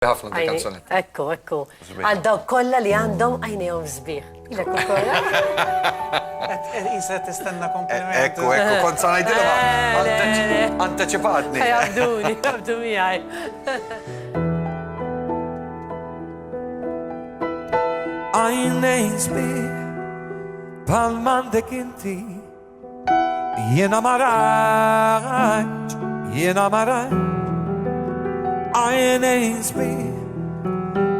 ħafna di kanzoni. Ekku. Għaddaw kolla li għandhom għajnejhom sbieħ. Ilek ukoll. Isa tistenna kompliment. Ekku, kont sa ngħidilha anteċipatni. Jabdu miegħi. Għajnejn sbieh bħal m'għandek inti jiena ma rajtx Għajnejn sbieh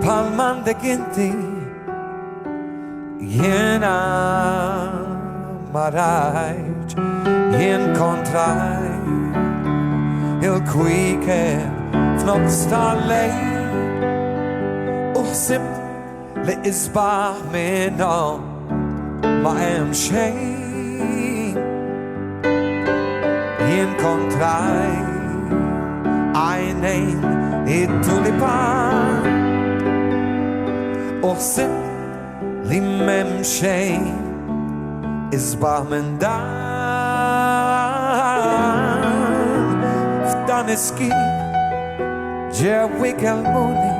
bħal m'għandek inti jiena ma rajtx jien kontraj il-kwiekend f'nofs tal-lejl u ħsibt li isbaħ minnhom ma hemm xejn jien kontraj għajnejn id-tulipan u ħsibt li m'hemm xejn isbaħ minn dan f'dan is-skip ġew ikellmuni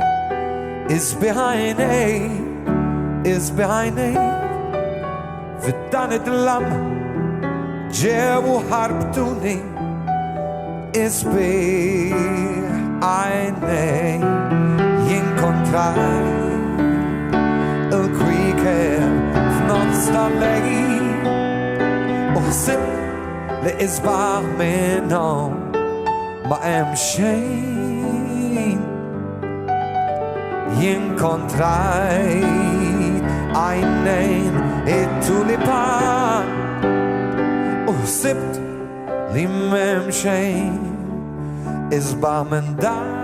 is behind fid-dan id-lam ġew ħarbtuni behind jinkontraj il-kwiekend f'nofs tal-lejl u ħsibt li isbaħ minnhom ma hemm xejn jinkontrajt għajnejn it-tulipan u ħsibt li m'hemm xejn isbaħ minn dan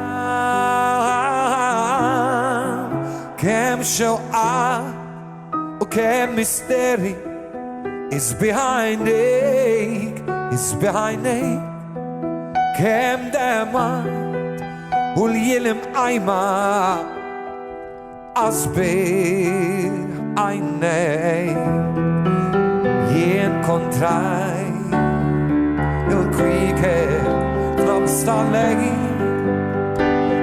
kemm xewqa u kemm misteri is behind kemm demat u l-jilim qajma Asbih għajnejn jien kontraj il-kwiekend f'nofs tal-lejl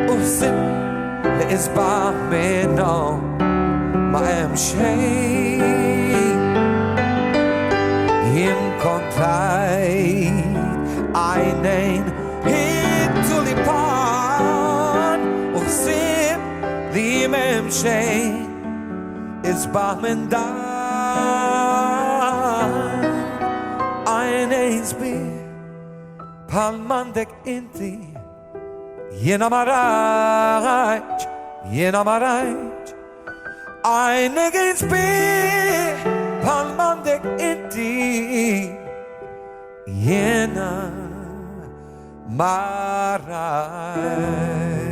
u ħsibt li isbaħ minnhom ma hemm xejn jien kontraj għajnejn it-tulipan u ħsibt li m'hemm xejn isbaħ minn dan għajnejn sbieh bħal m'għandek inti jiena ma rajtx għajnejn sbieh bħal m'għandek inti jiena ma rajtx